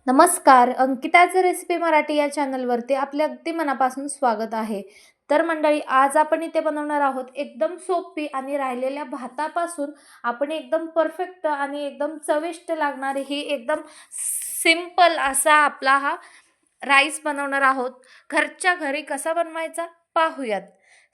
नमस्कार, अंकिताचं रेसिपी मराठी या चॅनलवरती आपले अगदी मनापासून स्वागत आहे. तर मंडळी, आज आपण इथे बनवणार आहोत एकदम सोपी आणि राहिलेल्या भातापासून आपण एकदम परफेक्ट आणि एकदम चविष्ट लागणारी ही एकदम सिंपल असा आपला हा राईस बनवणार आहोत. घरच्या घरी कसा बनवायचा पाहूयात.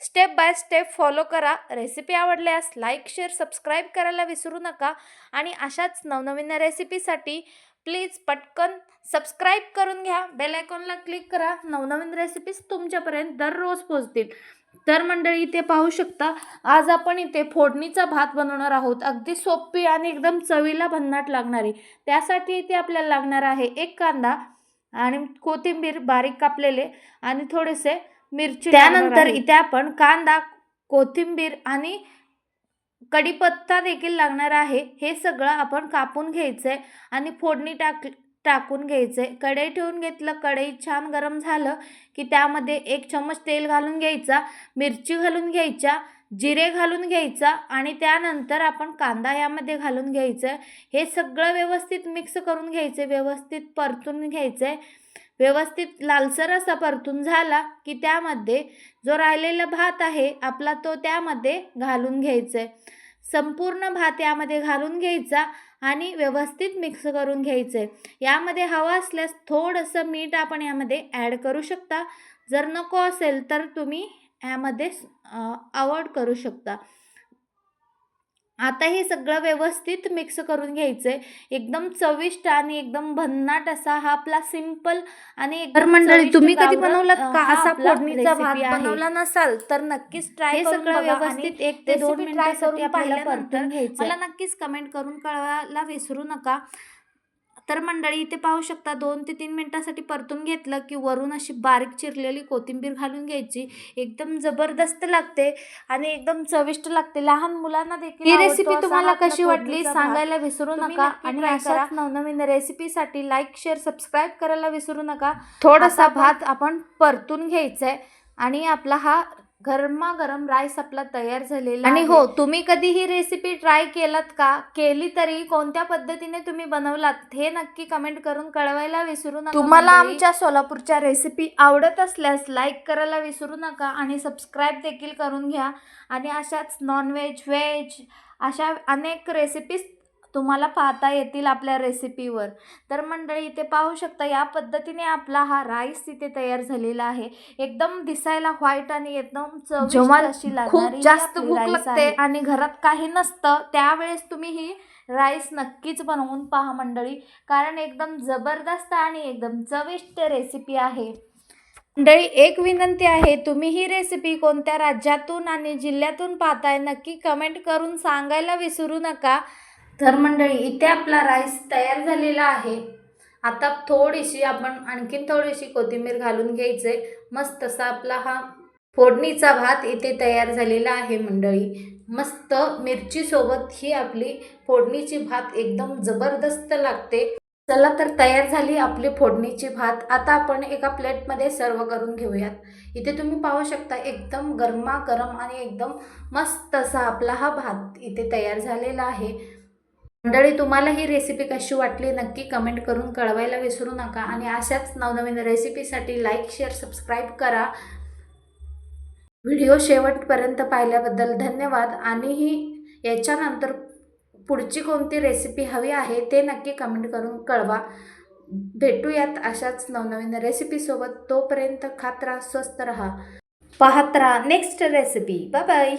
स्टेप बाय स्टेप फॉलो करा. रेसिपी आवडल्यास लाईक, शेअर, सबस्क्राईब करायला विसरू नका. आणि अशाच नवनवीन रेसिपीसाठी प्लीज पटकन सबस्क्राईब करून घ्या. बेल आयकॉनला क्लिक करा. नवनवीन रेसिपीज तुमच्यापर्यंत दररोज पोहोचतील. तर मंडळी, इथे पाहू शकता, आज आपण इथे फोडणीचा भात बनवणार आहोत. अगदी सोपी आणि एकदम चवीला भन्नाट लागणारी. त्यासाठी इथे आपल्याला लागणार आहे एक कांदा आणि कोथिंबीर बारीक कापलेले आणि थोडेसे मिरची. त्यानंतर इथे आपण कांदा, कोथिंबीर आणि कढीपत्ता देखील लागणार आहे. हे सगळं आपण कापून घ्यायचंय आणि फोडणी टाकून घ्यायचंय. कढई ठेवून घेतलं. कढई छान गरम झालं की त्यामध्ये 1 चम्मच तेल घालून घ्यायचा, मिरची घालून घ्यायच्या, जिरे घालून घ्यायचा आणि त्यानंतर आपण कांदा यामध्ये घालून घ्यायचं. हे सगळं व्यवस्थित मिक्स करून घ्यायचं, व्यवस्थित परतून घ्यायचंय. व्यवस्थित लालसर असा परतून झाला की त्यामध्ये जो राहिलेला भात आहे आपला तो त्यामध्ये घालून घ्यायचा. संपूर्ण भात यामध्ये घालून घ्यायचा आणि व्यवस्थित मिक्स करून घ्यायचं. यामध्ये हवा असल्यास थोडंसं मीठ आपण यामध्ये ॲड करू शकता. जर नको असेल तर तुम्ही यामध्ये अवॉइड करू शकता. आता हे सगळं व्यवस्थित मिक्स करून घ्यायचंय. एकदम चविष्ट आणि एकदम भन्नाट असा हा आपला सिंपल आणि तर मंडळी, तुम्ही कधी बनवलात बनवलात का असा फोडणीचा भात? बनवला नसाल तर नक्कीच ट्राय करून सगळं बघा. व्यवस्थित आणि 1 ते 2 रेसिपी ट्राय करून मिनिटांसाठी आपल्याला पाहिल्यानंतर परतून घ्यायचं. मला नक्कीच कमेंट करून कळवायला विसरू नका. तर मंडळी, इथे पाहू शकता 2 ते 3 मिनिटांसाठी परतून घेतलं की वरून अशी बारीक चिरलेली कोथिंबीर घालून घ्यायची. एकदम जबरदस्त लागते आणि एकदम चविष्ट लागते. लहान मुलांना देखील ही आवडतो रेसिपी असा तुम्हाला हा आपला कशी वाटली फोडणीचा भात. सांगायला विसरू तुम्ही नका. नक्की आणि ट्राय करा. अशाच नवनवीन रेसिपीसाठी लाईक, शेअर, सबस्क्राईब करायला विसरू नका. थोडासा आता भात आपण परतून घ्यायचा आहे आणि आपला हा गरमागरम राईस आपला तयार झालेला आणि आहे. हो, तुम्ही कधी ही रेसिपी ट्राय केलात का? केली तरी कोणत्या पद्धतीने तुम्ही बनवलात हे नक्की कमेंट करून कळवायला विसरू नका. तुम्हाला मंडळी, आमच्या सोलापूरच्या रेसिपी आवडत असल्यास लाईक करायला विसरू नका आणि सबस्क्राईब देखील करून घ्या. आणि अशाच नॉनव्हेज, व्हेज अशा अनेक रेसिपीज तुम्हाला पाहता येतील आपल्या रेसिपीवर. तर मंडळी, इथे पाहू शकता या पद्धतीने आपला हा राईस इथे तयार झालेला आहे. एकदम दिसायला व्हाईट आणि एकदम चविष्ट अशी लागणारी खूप जास्त आपली भूक राईस लागते आहे. आणि घरात काही नसतं त्यावेळेस तुम्ही ही राईस नक्कीच बनवून पहा मंडळी, कारण एकदम जबरदस्त आणि एकदम चविष्ट रेसिपी आहे. मंडळी, एक विनंती आहे, तुम्ही ही रेसिपी कोणत्या राज्यातून आणि जिल्ह्यातून पाहताय नक्की कमेंट करून सांगायला विसरू नका. तर मंडळी, इथे आपला राईस तयार झालेला आहे. आता आणखीन थोडीशी कोथिंबीर घालून घ्यायचे. मस्त असा आपला हा फोडणीचा भात इथे तयार झालेला आहे मंडळी. मस्त मिरची सोबत ही आपली फोडणीची भात एकदम जबरदस्त लागते. चला तर, तयार झाली आपली फोडणीची भात. आता आपण एका प्लेटमध्ये सर्व करून घेऊयात. इथे तुम्ही पाहू शकता एकदम गरमागरम आणि एकदम मस्त असा आपला हा भात इथे तयार झालेला आहे. मंडळी, तुम्हाला ही रेसिपी कशी वाटली नक्की कमेंट करून कळवायला विसरू नका. आणि अशाच नवनवीन रेसिपीसाठी लाईक, शेअर, सबस्क्राईब करा. व्हिडिओ शेवटपर्यंत पाहिल्याबद्दल धन्यवाद. आणि ही याच्यानंतर पुढची कोणती रेसिपी हवी आहे ते नक्की कमेंट करून कळवा. भेटूयात अशाच नवनवीन रेसिपीसोबत. तोपर्यंत खात राहा, स्वस्त राहा, पाहत राहा नेक्स्ट रेसिपी. Bye bye.